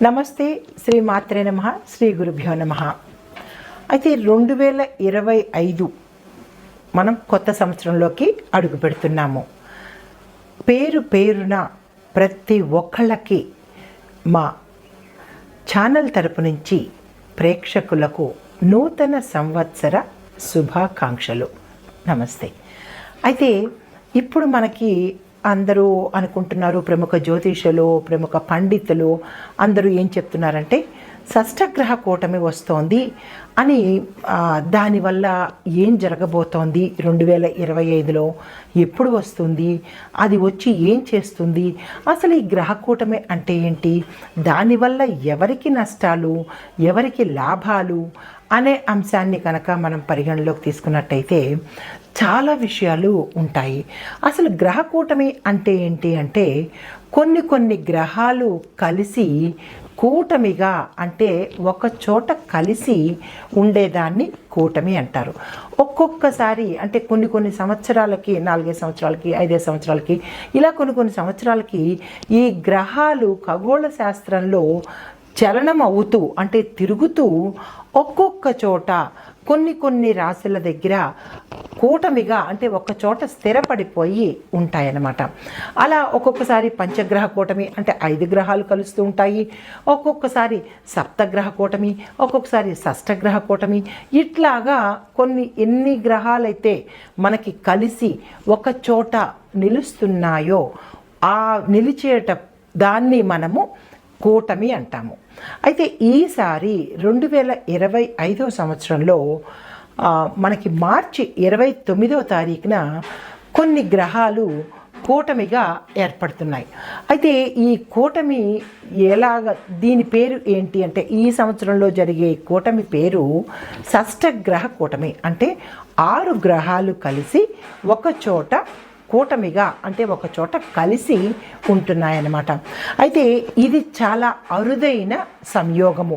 నమస్తే, శ్రీ మాత్రే నమః, శ్రీ గురుభ్యో నమః. అయితే 2025 మనం కొత్త సంవత్సరంలోకి అడుగు పెడుతున్నాము. పేరున ప్రతి ఒక్కళ్ళకి మా ఛానల్ తరపు నుంచి ప్రేక్షకులకు నూతన సంవత్సర శుభాకాంక్షలు. నమస్తే. అయితే ఇప్పుడు మనకి అందరూ అనుకుంటున్నారు, ప్రముఖ జ్యోతిషులు, ప్రముఖ పండితులు అందరూ ఏం చెప్తున్నారంటే షష్టగ్రహ కూటమి వస్తోంది అని. దానివల్ల ఏం జరగబోతోంది 2025లో, ఎప్పుడు వస్తుంది, అది వచ్చి ఏం చేస్తుంది, అసలు ఈ గ్రహ కూటమి అంటే ఏంటి, దానివల్ల ఎవరికి నష్టాలు ఎవరికి లాభాలు అనే అంశాన్ని కనుక మనం పరిగణలోకి తీసుకున్నట్టయితే చాలా విషయాలు ఉంటాయి. అసలు గ్రహ కూటమి అంటే ఏంటి అంటే కొన్ని గ్రహాలు కలిసి కూటమిగా, అంటే ఒక చోట కలిసి ఉండేదాన్ని కూటమి అంటారు. ఒక్కొక్కసారి అంటే కొన్ని సంవత్సరాలకి, 4 సంవత్సరాలకి, 5 సంవత్సరాలకి, ఇలా కొన్ని సంవత్సరాలకి ఈ గ్రహాలు ఖగోళ శాస్త్రంలో చలనం అవుతూ, అంటే తిరుగుతూ ఒక్కొక్క చోట కొన్ని రాశుల దగ్గర కూటమిగా, అంటే ఒక చోట స్థిరపడిపోయి ఉంటాయన్నమాట. అలా ఒక్కొక్కసారి పంచగ్రహ కూటమి, అంటే 5 గ్రహాలు కలుస్తూ ఉంటాయి. ఒక్కొక్కసారి సప్తగ్రహ కూటమి, ఒక్కొక్కసారి షష్టగ్రహ కూటమి. ఇట్లాగా ఎన్ని గ్రహాలైతే మనకి కలిసి ఒక చోట నిలుస్తున్నాయో ఆ నిలిచేట దాన్ని మనము కూటమి అంటాము. అయితే ఈసారి 2025 సంవత్సరంలో మనకి మార్చి 29వ తారీఖున కొన్ని గ్రహాలు కూటమిగా ఏర్పడుతున్నాయి. అయితే ఈ కూటమి దీని పేరు ఏంటి అంటే, ఈ సంవత్సరంలో జరిగే కూటమి పేరు షష్టగ్రహ కూటమి. అంటే 6 గ్రహాలు కలిసి ఒక చోట కూటమిగా, అంటే ఒక చోట కలిసి ఉంటున్నాయన్నమాట. అయితే ఇది చాలా అరుదైన సంయోగము.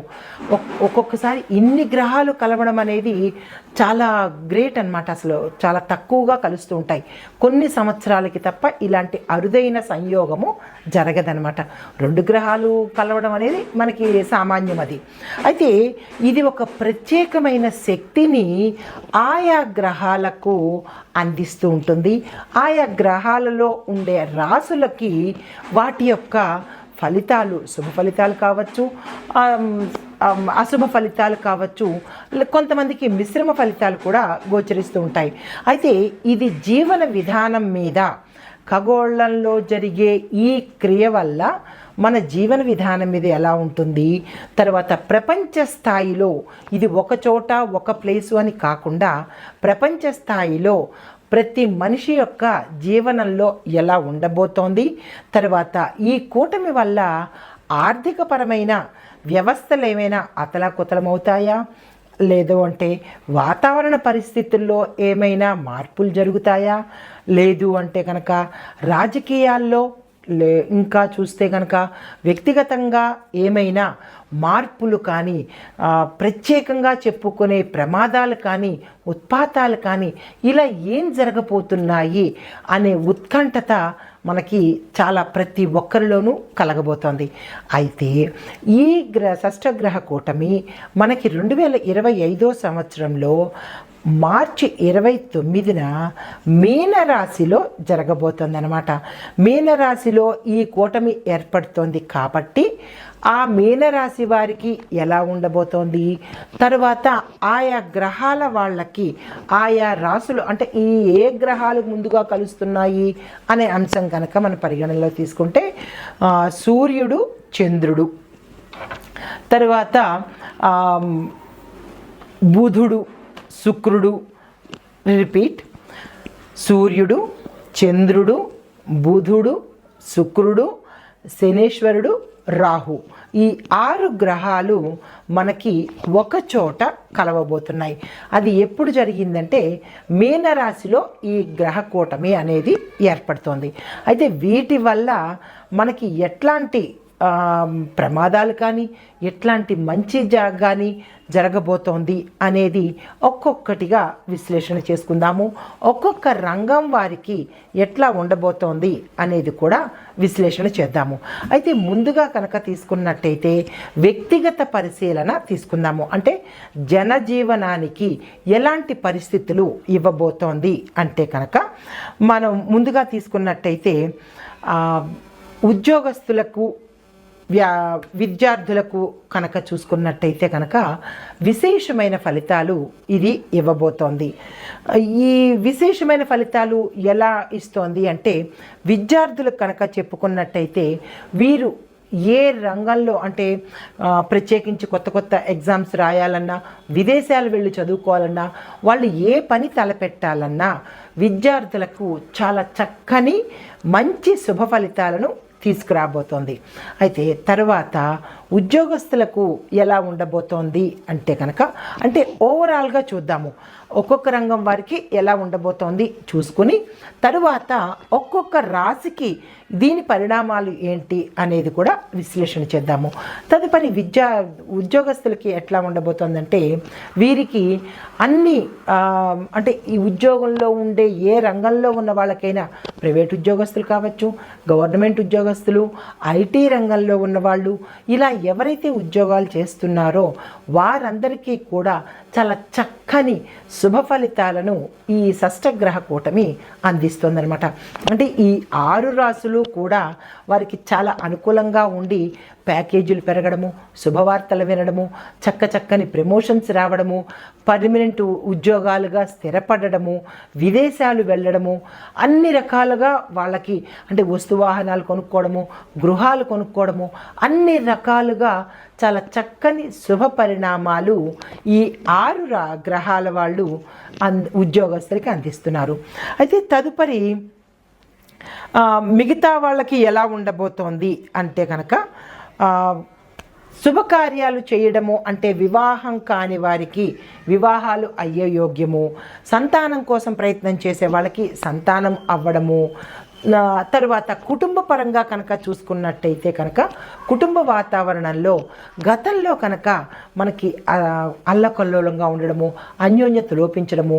ఒక్కొక్కసారి ఇన్ని గ్రహాలు కలవడం అనేది చాలా గ్రేట్ అన్నమాట. అసలు చాలా తక్కువగా కలుస్తూ ఉంటాయి. కొన్ని సంవత్సరాలకి తప్ప ఇలాంటి అరుదైన సంయోగము జరగదనమాట. 2 గ్రహాలు కలవడం అనేది మనకి సామాన్యం. అది అయితే ఇది ఒక ప్రత్యేకమైన శక్తిని ఆయా గ్రహాలకు అందిస్తూ ఉంటుంది. ఆయా గ్రహాలలో ఉండే రాసులకి వాటి యొక్క ఫలితాలు, శుభ ఫలితాలు కావచ్చు, అశుభ ఫలితాలు కావచ్చు, కొంతమందికి మిశ్రమ ఫలితాలు కూడా గోచరిస్తూ ఉంటాయి. అయితే ఇది జీవన విధానం మీద, ఖగోళంలో జరిగే ఈ క్రియ వల్ల మన జీవన విధానం మీద ఎలా ఉంటుంది, తర్వాత ప్రపంచ స్థాయిలో ఇది ఒక చోట ఒక ప్లేసు అని కాకుండా ప్రపంచ స్థాయిలో ప్రతి మనిషి యొక్క జీవనంలో ఎలా ఉండబోతోంది, తర్వాత ఈ కూటమి వల్ల ఆర్థికపరమైన వ్యవస్థలు ఏమైనా అతలాకుతలమవుతాయా, లేదు అంటే వాతావరణ పరిస్థితుల్లో ఏమైనా మార్పులు జరుగుతాయా, లేదు అంటే కనుక రాజకీయాల్లో, ఇంకా చూస్తే కనుక వ్యక్తిగతంగా ఏమైనా మార్పులు కానీ, ప్రత్యేకంగా చెప్పుకునే ప్రమాదాలు కానీ, ఉత్పాతాలు కానీ, ఇలా ఏం జరగబోతున్నాయి అనే ఉత్కంఠత మనకి చాలా ప్రతి ఒక్కరిలోనూ కలగబోతోంది. అయితే ఈ షష్టగ్రహ కూటమి మనకి 2025 సంవత్సరంలో మార్చి 29న మీనరాశిలో జరగబోతోంది అన్నమాట. మీనరాశిలో ఈ కూటమి ఏర్పడుతోంది కాబట్టి ఆ మీనరాశి వారికి ఎలా ఉండబోతోంది, తర్వాత ఆయా గ్రహాల వాళ్ళకి ఆయా రాశులు, అంటే ఏ గ్రహాలు ముందుగా కలుస్తున్నాయి అనే అంశం కనుక మనం పరిగణనలో తీసుకుంటే సూర్యుడు, చంద్రుడు, తర్వాత బుధుడు, శుక్రుడు, రిపీట్, సూర్యుడు, చంద్రుడు, బుధుడు, శుక్రుడు, శనేశ్వరుడు, రాహు, ఈ 6 గ్రహాలు మనకి ఒక చోట కలవబోతున్నాయి. అది ఎప్పుడు జరిగిందంటే మీనరాశిలో ఈ గ్రహ కూటమి అనేది ఏర్పడుతోంది. అయితే వీటి వల్ల మనకి ఎట్లాంటి ప్రమాదాలు కానీ ఎట్లాంటి మంచి కానీ జరగబోతోంది అనేది ఒక్కొక్కటిగా విశ్లేషణ చేసుకుందాము. ఒక్కొక్క రంగం వారికి ఎట్లా ఉండబోతోంది అనేది కూడా విశ్లేషణ చేద్దాము. అయితే ముందుగా కనుక తీసుకున్నట్టయితే వ్యక్తిగత పరిశీలన తీసుకుందాము. అంటే జనజీవనానికి ఎలాంటి పరిస్థితులు ఇవ్వబోతోంది అంటే కనుక మనం ముందుగా తీసుకున్నట్టయితే ఉద్యోగస్తులకు విద్యార్థులకు కనుక చూసుకున్నట్టయితే కనుక విశేషమైన ఫలితాలు ఇది ఇవ్వబోతోంది. ఈ విశేషమైన ఫలితాలు ఎలా ఇస్తోంది అంటే విద్యార్థులకు కనుక చెప్పుకున్నట్టయితే వీరు ఏ రంగంలో అంటే ప్రత్యేకించి కొత్త కొత్త ఎగ్జామ్స్ రాయాలన్నా, విదేశాలు వెళ్ళి చదువుకోవాలన్నా, వాళ్ళు ఏ పని తలపెట్టాలన్నా విద్యార్థులకు చాలా చక్కని మంచి శుభ ఫలితాలను తీసుకురాబోతోంది. అయితే తర్వాత ఉద్యోగస్తులకు ఎలా ఉండబోతోంది అంటే కనుక అంటే ఓవరాల్గా చూద్దాము. ఒక్కొక్క రంగం వారికి ఎలా ఉండబోతోంది చూసుకుని తరువాత ఒక్కొక్క రాశికి దీని పరిణామాలు ఏంటి అనేది కూడా విశ్లేషణ చేద్దాము. తదుపరి ఉద్యోగస్తులకి ఎట్లా ఉండబోతోందంటే వీరికి అన్ని అంటే ఈ ఉద్యోగంలో ఉండే ఏ రంగంలో ఉన్న వాళ్ళకైనా ప్రైవేట్ ఉద్యోగస్తులు కావచ్చు, గవర్నమెంట్ ఉద్యోగస్తులు, ఐటీ రంగంలో ఉన్నవాళ్ళు, ఇలా ఎవరైతే ఉద్యోగాలు చేస్తున్నారో వారందరికీ కూడా చాలా చక్కని శుభ ఫలితాలను ఈ షష్టగ్రహ కూటమి అందిస్తుందన్నమాట. అంటే ఈ 6 రాసులు కూడా వారికి చాలా అనుకూలంగా ఉండి ప్యాకేజీలు పెరగడము, శుభవార్తలు వినడము, చక్కని ప్రమోషన్స్ రావడము, పర్మనెంట్ ఉద్యోగాలుగా స్థిరపడము, విదేశాలు వెళ్ళడము, అన్ని రకాలుగా వాళ్ళకి అంటే వస్తువాహనాలు కొనుక్కోవడము, గృహాలు కొనుక్కోవడము, అన్ని రకాలుగా చాలా చక్కని శుభ పరిణామాలు ఈ 6 గ్రహాల వాళ్ళు ఉద్యోగస్తులకి అందిస్తున్నారు. అయితే తదుపరి మిగతా వాళ్ళకి ఎలా ఉండబోతోంది అంటే కనుక శుభకార్యాలు చేయడము అంటే వివాహం కాని వారికి వివాహాలు అయ్యే యోగ్యము, సంతానం కోసం ప్రయత్నం చేసే వాళ్ళకి సంతానం అవ్వడము, తర్వాత కుటుంబ పరంగా కనుక చూసుకున్నట్టయితే కనుక కుటుంబ వాతావరణంలో గతంలో కనుక మనకి అల్లకల్లోలంగా ఉండడము, అన్యోన్యత లోపించడము,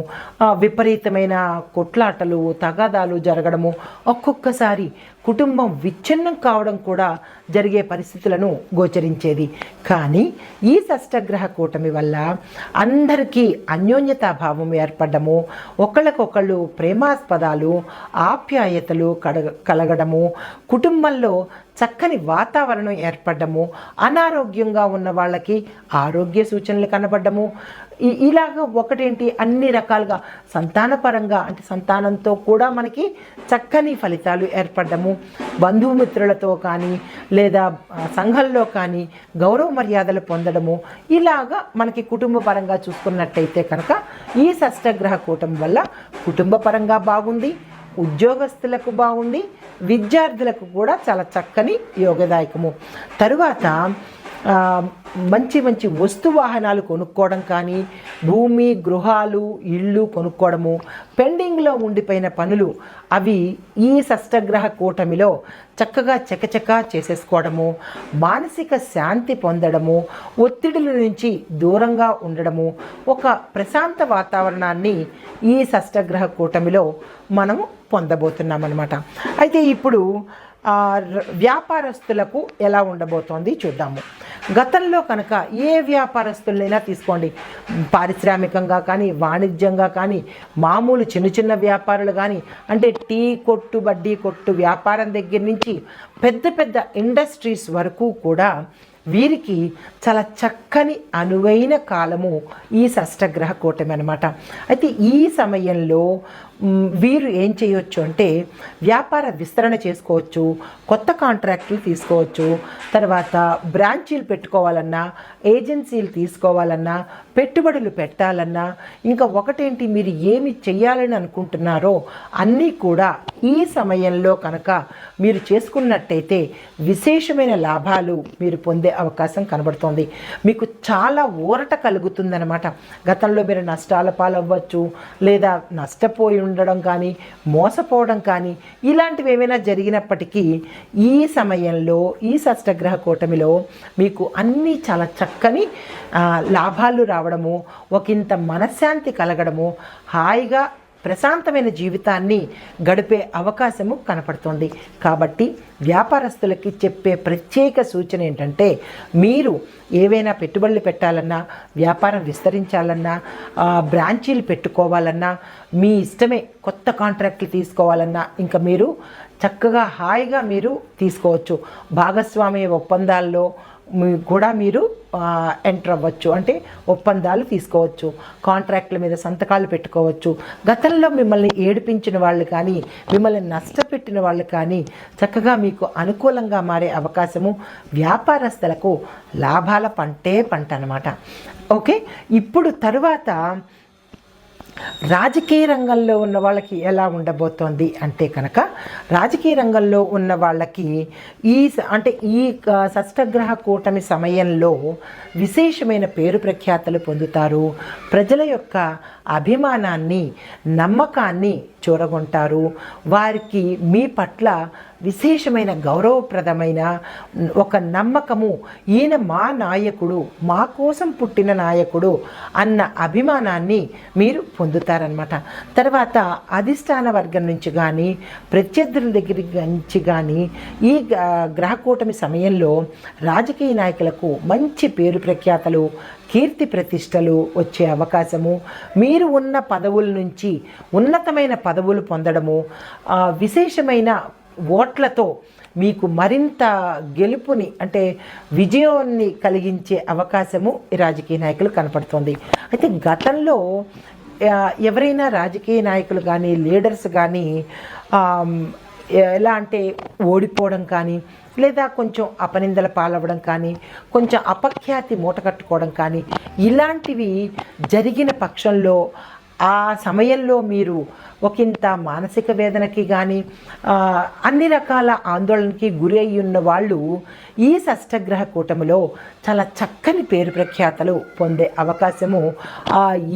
విపరీతమైన కొట్లాటలు తగాదాలు జరగడము, ఒక్కొక్కసారి కుటుంబం విచ్ఛిన్నం కావడం కూడా జరిగే పరిస్థితులను గోచరించేది. కానీ ఈ షష్టగ్రహ కూటమి వల్ల అందరికీ అన్యోన్యతాభావం ఏర్పడము, ఒకళ్ళకొకళ్ళు ప్రేమాస్పదాలు ఆప్యాయతలు కలగడము, కుటుంబంలో చక్కని వాతావరణం ఏర్పడము, అనారోగ్యంగా ఉన్న వాళ్ళకి ఆరోగ్య సూచనలు కనబడము, ఇలాగ ఒకటేంటి అన్ని రకాలుగా సంతానపరంగా అంటే సంతానంతో కూడా మనకి చక్కని ఫలితాలు ఏర్పడము, బంధుమిత్రులతో కానీ లేదా సంఘంలో కానీ గౌరవ మర్యాదలు పొందడము, ఇలాగా మనకి కుటుంబ పరంగా చూసుకున్నట్టయితే కనుక ఈ షష్టగ్రహ కూటమి వల్ల కుటుంబ పరంగా బాగుంది, ఉద్యోగస్తులకు బాగుంది, విద్యార్థులకు కూడా చాలా చక్కని యోగదాయకము. తరువాత మంచి మంచి వస్తు వాహనాలు కొనుక్కోవడం కానీ, భూమి గృహాలు ఇళ్ళు కొనుక్కోవడము, పెండింగ్లో ఉండిపోయిన పనులు అవి ఈ షష్టగ్రహ కూటమిలో చక్కగా చకచకా చేసేసుకోవడము, మానసిక శాంతి పొందడము, ఒత్తిడిల నుంచి దూరంగా ఉండడము, ఒక ప్రశాంత వాతావరణాన్ని ఈ షష్టగ్రహ కూటమిలో మనము పొందబోతున్నామన్నమాట. అయితే ఇప్పుడు వ్యాపారస్తులకు ఎలా ఉండబోతోంది చూద్దాము. గతంలో కనుక ఏ వ్యాపారస్తులైనా తీసుకోండి, పారిశ్రామికంగా కానీ వాణిజ్యంగా కానీ మామూలు చిన్న వ్యాపారులు కానీ అంటే టీ కొట్టు బడ్డీ కొట్టు వ్యాపారం దగ్గర నుంచి పెద్ద పెద్ద ఇండస్ట్రీస్ వరకు కూడా వీరికి చాలా చక్కని అనువైన కాలము ఈ షష్టగ్రహ కూటమి అన్నమాట. అయితే ఈ సమయంలో వీరు ఏం చేయొచ్చు అంటే వ్యాపార విస్తరణ చేసుకోవచ్చు, కొత్త కాంట్రాక్టులు తీసుకోవచ్చు, తర్వాత బ్రాంచీలు పెట్టుకోవాలన్నా, ఏజెన్సీలు తీసుకోవాలన్నా, పెట్టుబడులు పెట్టాలన్నా, ఇంకా ఒకటేంటి మీరు ఏమి చెయ్యాలని అనుకుంటున్నారో అన్నీ కూడా ఈ సమయంలో కనుక మీరు చేసుకున్నట్టయితే విశేషమైన లాభాలు మీరు పొందే అవకాశం కనబడుతోంది. మీకు చాలా ఊరట కలుగుతుందన్నమాట. గతంలో మీరు నష్టాల పాలవ్వచ్చు లేదా నష్టపోయి ఉండడం కానీ, మోసపోవడం కానీ ఇలాంటివి ఏమైనా జరిగినప్పటికీ ఈ సమయంలో ఈ షష్టగ్రహ కూటమిలో మీకు అన్నీ చాలా చక్కని లాభాలు రావడము, ఒకంత మనశ్శాంతి కలగడము, హాయిగా ప్రశాంతమైన జీవితాన్ని గడిపే అవకాశము కనపడుతుంది. కాబట్టి వ్యాపారస్తులకి చెప్పే ప్రత్యేక సూచన ఏంటంటే, మీరు ఏవైనా పెట్టుబడులు పెట్టాలన్నా, వ్యాపారం విస్తరించాలన్నా, బ్రాంచీలు పెట్టుకోవాలన్నా, మీ ఇష్టమే కొత్త కాంట్రాక్ట్లు తీసుకోవాలన్నా ఇంకా మీరు చక్కగా హాయిగా మీరు తీసుకోవచ్చు. భాగస్వామ్య ఒప్పందాల్లో కూడా మీరు ఎంటర్ అవ్వచ్చు, అంటే ఒప్పందాలు తీసుకోవచ్చు, కాంట్రాక్ట్ల మీద సంతకాలు పెట్టుకోవచ్చు. గతంలో మిమ్మల్ని ఏడిపించిన వాళ్ళు కానీ, మిమ్మల్ని నష్టపెట్టిన వాళ్ళు కానీ చక్కగా మీకు అనుకూలంగా మారే అవకాశము, వ్యాపారస్తులకు లాభాల పంట అన్నమాట. ఓకే, ఇప్పుడు తరువాత రాజకీయ రంగంలో ఉన్న వాళ్ళకి ఎలా ఉండబోతోంది అంటే కనుక, రాజకీయ రంగంలో ఉన్న వాళ్ళకి ఈ షష్టగ్రహ కూటమి సమయంలో విశేషమైన పేరు ప్రఖ్యాతలు పొందుతారు. ప్రజల యొక్క అభిమానాన్ని, నమ్మకాన్ని చూరగొంటారు. వారికి మీ పట్ల విశేషమైన గౌరవప్రదమైన ఒక నమ్మకము, ఈయన మా నాయకుడు, మా కోసం పుట్టిన నాయకుడు అన్న అభిమానాన్ని మీరు పొందుతారనమాట. తర్వాత అధిష్టాన వర్గం నుంచి కానీ, ప్రత్యర్థుల దగ్గర నుంచి కానీ ఈ గ్రహకూటమి సమయంలో రాజకీయ నాయకులకు మంచి పేరు ప్రఖ్యాతలు, కీర్తి ప్రతిష్టలు వచ్చే అవకాశము, మీరు ఉన్న పదవుల నుంచి ఉన్నతమైన పదవులు పొందడము, విశేషమైన ఓట్లతో మీకు మరింత గెలుపుని అంటే విజయాన్ని కలిగించే అవకాశము ఈ రాజకీయ నాయకులు కనపడుతుంది. అయితే గతంలో ఎవరైనా రాజకీయ నాయకులు కానీ, లీడర్స్ కానీ ఎలా అంటే ఓడిపోవడం కానీ, లేదా కొంచెం అపనిందల పాలవ్వడం కానీ, కొంచెం అపఖ్యాతి మూటకట్టుకోవడం కానీ ఇలాంటివి జరిగిన పక్షంలో ఆ సమయంలో మీరు ఒకంత మానసిక వేదనకి కానీ, అన్ని రకాల ఆందోళనకి గురి అయి ఉన్న వాళ్ళు ఈ షష్టగ్రహ కూటమిలో చాలా చక్కని పేరు ప్రఖ్యాతలు పొందే అవకాశము,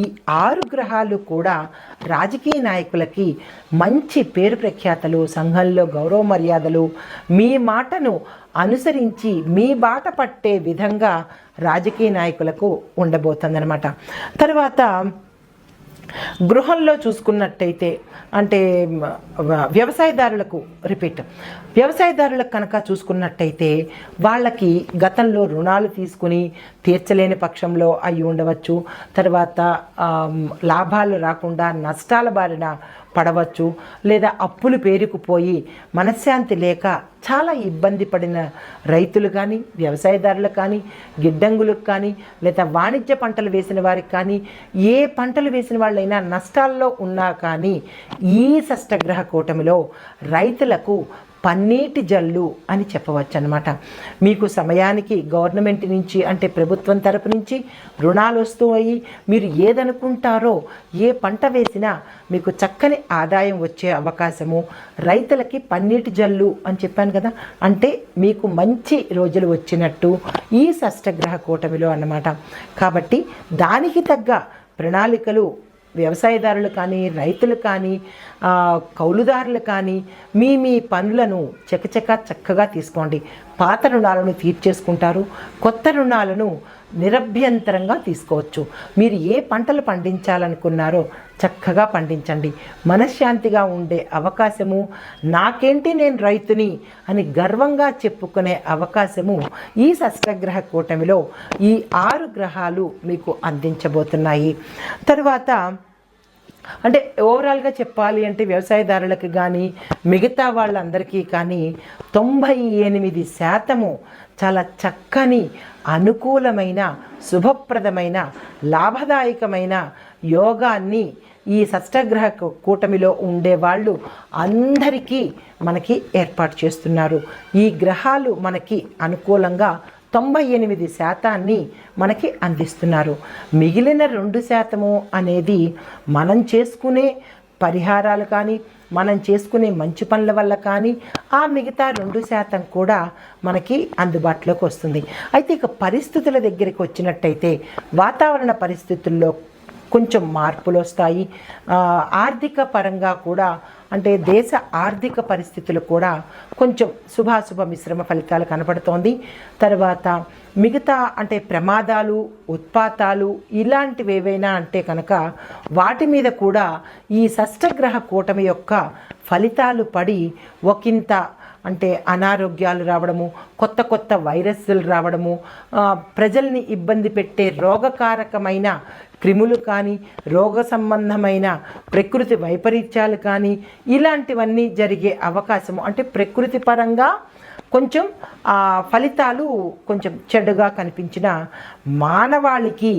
ఈ 6 గ్రహాలు కూడా రాజకీయ నాయకులకి మంచి పేరు ప్రఖ్యాతలు, సంఘంలో గౌరవ మర్యాదలు, మీ మాటను అనుసరించి మీ బాట పట్టే విధంగా రాజకీయ నాయకులకు ఉండబోతుందన్నమాట. తర్వాత గృహంలో చూసుకున్నట్టయితే అంటే వ్యవసాయదారులకు కనుక చూసుకున్నట్టయితే వాళ్ళకి గతంలో రుణాలు తీసుకుని తీర్చలేని పక్షంలో అయి ఉండవచ్చు. తర్వాత లాభాలు రాకుండా నష్టాల బారిన పడవచ్చు, లేదా అప్పులు పేరుకుపోయి మనశ్శాంతి లేక చాలా ఇబ్బంది పడిన రైతులు కానీ, వ్యవసాయదారులు కానీ, గిడ్డంగులకు కానీ, లేదా వాణిజ్య పంటలు వేసిన వారికి కానీ, ఏ పంటలు వేసిన వాళ్ళైనా నష్టాల్లో ఉన్నా కానీ ఈ షష్టగ్రహ కూటమిలో రైతులకు పన్నీటి జల్లు అని చెప్పవచ్చు అన్నమాట. మీకు సమయానికి గవర్నమెంట్ నుంచి అంటే ప్రభుత్వం తరపు నుంచి రుణాలు వస్తాయి. మీరు ఏదనుకుంటారో, ఏ పంట వేసినా మీకు చక్కని ఆదాయం వచ్చే అవకాశము, రైతులకి పన్నీటి జల్లు అని చెప్పాను కదా, అంటే మీకు మంచి రోజులు వచ్చినట్టు ఈ షష్టగ్రహ కూటమిలో అన్నమాట. కాబట్టి దానికి తగ్గ ప్రణాళికలు వ్యవసాయదారులు కానీ, రైతులు కానీ, కౌలుదారులు కానీ మీ పనులను చక్కగా తీసుకోండి. పాత రుణాలను తీర్చేసుకుంటారు, కొత్త రుణాలను నిరభ్యంతరంగా తీసుకోవచ్చు. మీరు ఏ పంటలు పండించాలనుకున్నారో చక్కగా పండించండి. మనశ్శాంతిగా ఉండే అవకాశము, నాకేంటి నేను రైతుని అని గర్వంగా చెప్పుకునే అవకాశము ఈ షష్టగ్రహ కూటమిలో ఈ 6 గ్రహాలు మీకు అందించబోతున్నాయి. తర్వాత అంటే ఓవరాల్గా చెప్పాలి అంటే వ్యవసాయదారులకు కానీ, మిగతా వాళ్ళందరికీ కానీ 98% చాలా చక్కని, అనుకూలమైన, శుభప్రదమైన, లాభదాయకమైన యోగాన్ని ఈ షష్టగ్రహ కూటమిలో ఉండేవాళ్ళు అందరికీ మనకి ఏర్పాటు చేస్తున్నారు. ఈ గ్రహాలు మనకి అనుకూలంగా 98% మనకి అందిస్తున్నారు. మిగిలిన 2% అనేది మనం చేసుకునే పరిహారాలు కానీ, మనం చేసుకునే మంచి పనుల వల్ల కానీ ఆ మిగతా 2% కూడా మనకి అందుబాటులోకి వస్తుంది. అయితే ఇక పరిస్థితుల దగ్గరికి వచ్చినట్టయితే, వాతావరణ పరిస్థితుల్లో కొంచెం మార్పులు వస్తాయి. ఆర్థిక పరంగా కూడా అంటే దేశ ఆర్థిక పరిస్థితులు కూడా కొంచెం శుభాశుభ మిశ్రమ ఫలితాలు కనపడుతోంది. తర్వాత మిగతా అంటే ప్రమాదాలు, ఉత్పాతాలు ఇలాంటివి ఏవైనా అంటే కనుక వాటి మీద కూడా ఈ షష్ఠగ్రహ కూటమి యొక్క ఫలితాలు పడి ఒకంత అంటే అనారోగ్యాలు రావడము, కొత్త కొత్త వైరస్లు రావడము, ప్రజల్ని ఇబ్బంది పెట్టే రోగకారకమైన క్రిములు కానీ, రోగ సంబంధమైన ప్రకృతి వైపరీత్యాలు కానీ ఇలాంటివన్నీ జరిగే అవకాశము అంటే ప్రకృతి పరంగా కొంచెం ఫలితాలు కొంచెం చెడుగా కనిపించిన మానవాళికి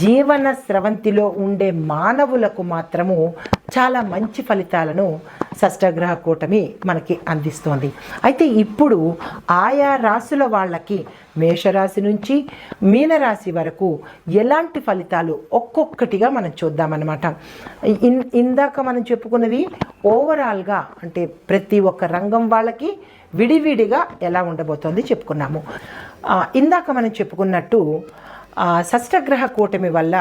జీవన స్రవంతిలో ఉండే మానవులకు మాత్రము చాలా మంచి ఫలితాలను షష్ఠగ్రహ కూటమి మనకి అందిస్తోంది. అయితే ఇప్పుడు ఆయా రాశుల వాళ్ళకి మేషరాశి నుంచి మీనరాశి వరకు ఎలాంటి ఫలితాలు ఒక్కొక్కటిగా మనం చూద్దామన్నమాట. ఇందాక మనం చెప్పుకున్నది ఓవరాల్గా అంటే ప్రతి ఒక్క రంగం వాళ్ళకి విడివిడిగా ఎలా ఉండబోతోంది చెప్పుకున్నాము. ఇందాక మనం చెప్పుకున్నట్టు షష్ఠగ్రహ కూటమి వల్ల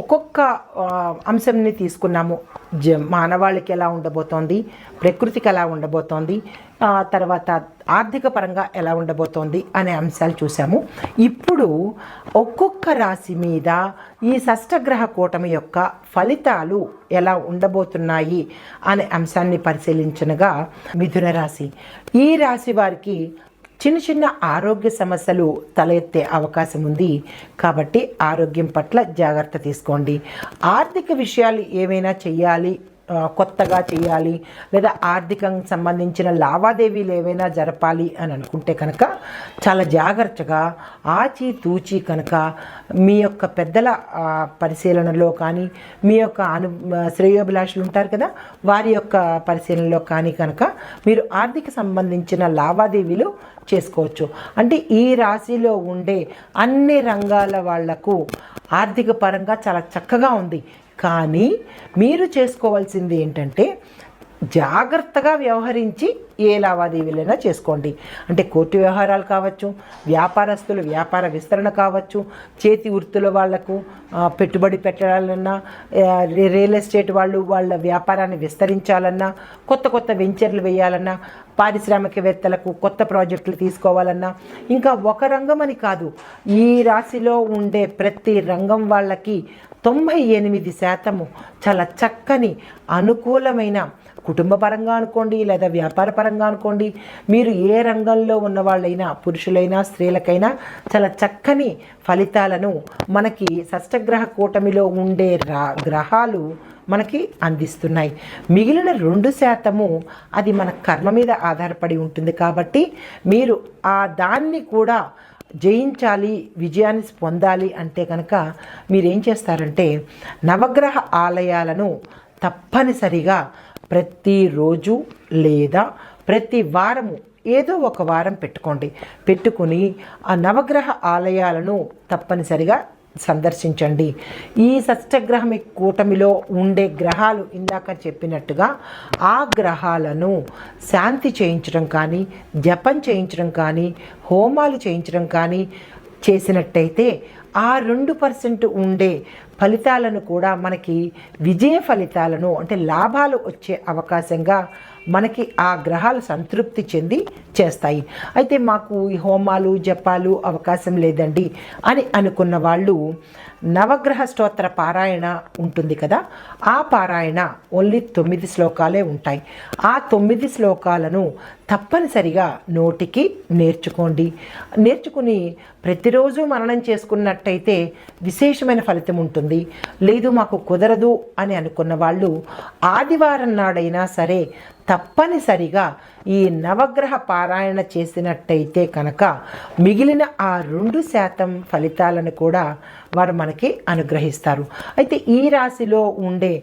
ఒక్కొక్క అంశంని తీసుకున్నాము. మానవాళికి ఎలా ఉండబోతోంది, ప్రకృతికి ఎలా ఉండబోతోంది, తర్వాత ఆర్థిక పరంగా ఎలా ఉండబోతోంది అనే అంశాలు చూసాము. ఇప్పుడు ఒక్కొక్క రాశి మీద ఈ షష్ఠగ్రహ కూటమి యొక్క ఫలితాలు ఎలా ఉండబోతున్నాయి అనే అంశాన్ని పరిశీలించనగా మిథున రాశి. ఈ రాశి వారికి చిన్న చిన్న ఆరోగ్య సమస్యలు తల ఎత్తే అవకాశం ఉంది కాబట్టి ఆరోగ్యం పట్ల జాగ్రత్త తీసుకోండి. ఆర్థిక విషయాలు ఏమైనా చెయ్యాలి, కొత్తగా చేయాలి లేదా ఆర్థికంగా సంబంధించిన లావాదేవీలు ఏవైనా జరపాలి అని అనుకుంటే కనుక చాలా జాగ్రత్తగా ఆచితూచి కనుక మీ యొక్క పెద్దల పరిశీలనలో కానీ మీ యొక్క శ్రేయోభిలాషులు ఉంటారు కదా వారి యొక్క పరిశీలనలో కానీ కనుక మీరు ఆర్థిక సంబంధించిన లావాదేవీలు చేసుకోవచ్చు. అంటే ఈ రాశిలో ఉండే అన్ని రంగాల వాళ్లకు ఆర్థిక పరంగా చాలా చక్కగా ఉంది. కానీ మీరు చేసుకోవాల్సింది ఏంటంటే జాగ్రత్తగా వ్యవహరించి ఏ లావాదేవీలైనా చేసుకోండి. అంటే కోర్టు వ్యవహారాలు కావచ్చు, వ్యాపారస్తులు వ్యాపార విస్తరణ కావచ్చు, చేతి వృత్తుల వాళ్లకు పెట్టుబడి పెట్టాలన్నా, రియల్ ఎస్టేట్ వాళ్ళు వాళ్ళ వ్యాపారాన్ని విస్తరించాలన్నా, కొత్త కొత్త వెంచర్లు వేయాలన్నా, పారిశ్రామికవేత్తలకు కొత్త ప్రాజెక్టులు తీసుకోవాలన్నా, ఇంకా ఒక రంగం అని కాదు, ఈ రాశిలో ఉండే ప్రతి రంగం వాళ్ళకి 98% చాలా చక్కని అనుకూలమైన కుటుంబ పరంగా అనుకోండి లేదా వ్యాపార పరంగా అనుకోండి, మీరు ఏ రంగంలో ఉన్న వాళ్ళైనా పురుషులైనా స్త్రీలకైనా చాలా చక్కని ఫలితాలను మనకి షష్ఠగ్రహ కూటమిలో ఉండే గ్రహాలు మనకి అందిస్తున్నాయి. మిగిలిన 2% అది మన కర్మ మీద ఆధారపడి ఉంటుంది. కాబట్టి మీరు దాన్ని కూడా జయించాలి, విజయాన్ని పొందాలి అంటే కనుక మీరేం చేస్తారంటే నవగ్రహ ఆలయాలను తప్పనిసరిగా ప్రతిరోజు లేదా ప్రతి వారము ఏదో ఒక వారం పెట్టుకుని ఆ నవగ్రహ ఆలయాలను తప్పనిసరిగా సందర్శించండి. ఈ షష్ఠగ్రహం కూటమిలో ఉండే గ్రహాలు ఇందాక చెప్పినట్టుగా ఆ గ్రహాలను శాంతి చేయించడం కానీ, జపం చేయించడం కానీ, హోమాలు చేయించడం కానీ చేసినట్టయితే ఆ 2% ఉండే ఫలితాలను కూడా మనకి విజయ ఫలితాలను అంటే లాభాలు వచ్చే అవకాశంగా మనకి ఆ గ్రహాలు సంతృప్తి చెంది చేస్తాయి. అయితే మాకు ఈ హోమాలు జపాలు అవకాశం లేదండి అని అనుకున్న వాళ్ళు నవగ్రహ స్తోత్ర పారాయణ ఉంటుంది కదా, ఆ పారాయణ ఓన్లీ 9 శ్లోకాలే ఉంటాయి. ఆ 9 శ్లోకాలను తప్పనిసరిగా నోటికి నేర్చుకుని ప్రతిరోజు మననం చేసుకున్నట్టయితే విశేషమైన ఫలితం ఉంటుంది. లేదు మాకు కుదరదు అని అనుకున్న వాళ్ళు ఆదివారం నాడైనా సరే తప్పనిసరిగా ఈ నవగ్రహ పారాయణ చేసినట్టయితే కనుక మిగిలిన ఆ 2% ఫలితాలను కూడా వారు మనకి అనుగ్రహిస్తారు. అయితే ఈ రాశిలో ఉండే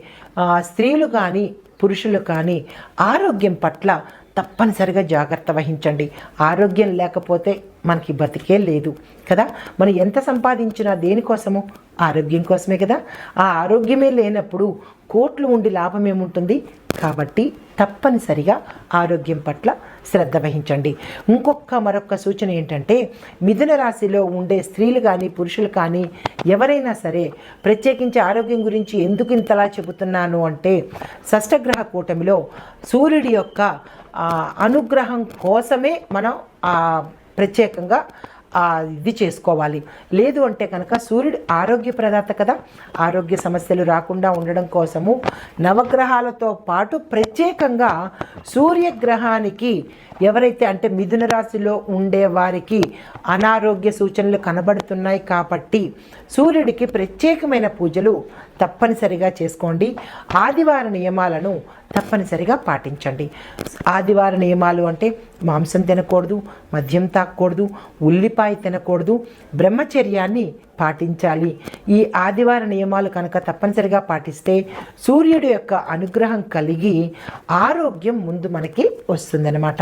స్త్రీలు కానీ పురుషులు కానీ ఆరోగ్యం పట్ల తప్పనిసరిగా జాగ్రత్త వహించండి. ఆరోగ్యం లేకపోతే మనకి బతికే లేదు కదా. మనం ఎంత సంపాదించినా దేనికోసము? ఆరోగ్యం కోసమే కదా. ఆ ఆరోగ్యమే లేనప్పుడు కోట్లు ఉండి లాభం ఏముంటుంది? కాబట్టి తప్పనిసరిగా ఆరోగ్యం పట్ల శ్రద్ధ వహించండి. మరొక సూచన ఏంటంటే, మిథున రాశిలో ఉండే స్త్రీలు కానీ పురుషులు కానీ ఎవరైనా సరే, ప్రత్యేకించి ఆరోగ్యం గురించి ఎందుకు ఇంతలా చెబుతున్నాను అంటే, షష్టగ్రహ కూటమిలో సూర్యుడి యొక్క అనుగ్రహం కోసమే మనం ప్రత్యేకంగా ఇది చేసుకోవాలి. లేదు అంటే కనుక సూర్యుడు ఆరోగ్య ప్రదాత కదా, ఆరోగ్య సమస్యలు రాకుండా ఉండడం కోసము నవగ్రహాలతో పాటు ప్రత్యేకంగా సూర్యగ్రహానికి ఎవరైతే అంటే మిథున రాశిలో ఉండే వారికి అనారోగ్య సూచనలు కనబడుతున్నాయి కాబట్టి సూర్యుడికి ప్రత్యేకమైన పూజలు తప్పనిసరిగా చేసుకోండి. ఆదివార నియమాలను తప్పనిసరిగా పాటించండి. ఆదివార నియమాలు అంటే మాంసం తినకూడదు, మద్యం తాగకూడదు, ఉల్లిపాయ తినకూడదు, బ్రహ్మచర్యాన్ని పాటించాలి. ఈ ఆదివార నియమాలు కనుక తప్పనిసరిగా పాటిస్తే సూర్యుడి యొక్క అనుగ్రహం కలిగి ఆరోగ్యం ముందు మనకి వస్తుందన్నమాట.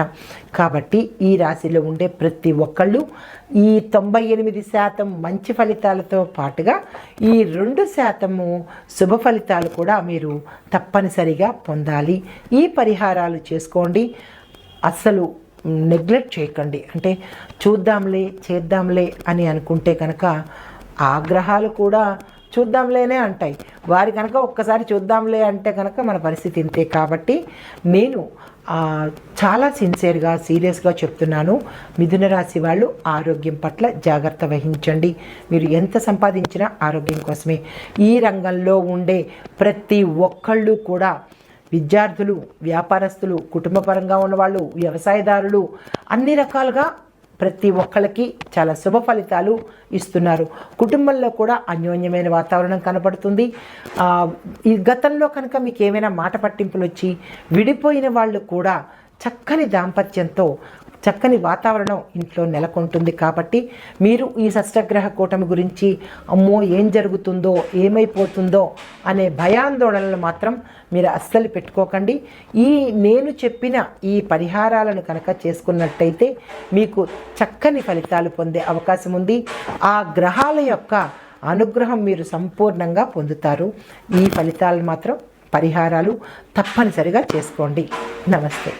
కాబట్టి ఈ రాశిలో ఉండే ప్రతి ఒక్కళ్ళు ఈ 98% మంచి ఫలితాలతో పాటుగా ఈ 2% శుభ ఫలితాలు కూడా మీరు తప్పనిసరిగా పొందాలి. ఈ పరిహారాలు చేసుకోండి. అస్సలు నెగ్లెక్ట్ చేయకండి. అంటే చూద్దాంలే చేద్దాంలే అని అనుకుంటే కనుక ఆ గ్రహాలు కూడా చూద్దాంలేనే అంటాయి. వారి కనుక ఒక్కసారి చూద్దాంలే అంటే కనుక మన పరిస్థితి ఇంతే. కాబట్టి నేను చాలా సిన్సియర్గా సీరియస్గా చెప్తున్నాను. మిథున రాశి వాళ్ళు ఆరోగ్యం పట్ల జాగ్రత్త వహించండి. మీరు ఎంత సంపాదించినా ఆరోగ్యం కోసమే. ఈ రంగంలో ఉండే ప్రతి ఒక్కళ్ళు కూడా విద్యార్థులు, వ్యాపారస్తులు, కుటుంబపరంగా ఉన్నవాళ్ళు, వ్యవసాయదారులు, అన్ని రకాలుగా ప్రతి ఒక్కళ్ళకి చాలా శుభ ఫలితాలు ఇస్తున్నారు. కుటుంబంలో కూడా అన్యోన్యమైన వాతావరణం కనపడుతుంది. ఈ గతంలో కనుక మీకు ఏమైనా మాట పట్టింపులు వచ్చి విడిపోయిన వాళ్ళు కూడా చక్కని దాంపత్యంతో చక్కని వాతావరణం ఇంట్లో నెలకొంటుంది. కాబట్టి మీరు ఈ షష్టగ్రహ కూటమి గురించి అమ్మో ఏం జరుగుతుందో ఏమైపోతుందో అనే భయాందోళనలు మాత్రం మీరు అస్సలు పెట్టుకోకండి. నేను చెప్పిన ఈ పరిహారాలను కనుక చేసుకున్నట్టయితే మీకు చక్కని ఫలితాలు పొందే అవకాశం ఉంది. ఆ గ్రహాల యొక్క అనుగ్రహం మీరు సంపూర్ణంగా పొందుతారు. ఈ ఫలితాలు మాత్రం పరిహారాలు తప్పనిసరిగా చేసుకోండి. నమస్తే.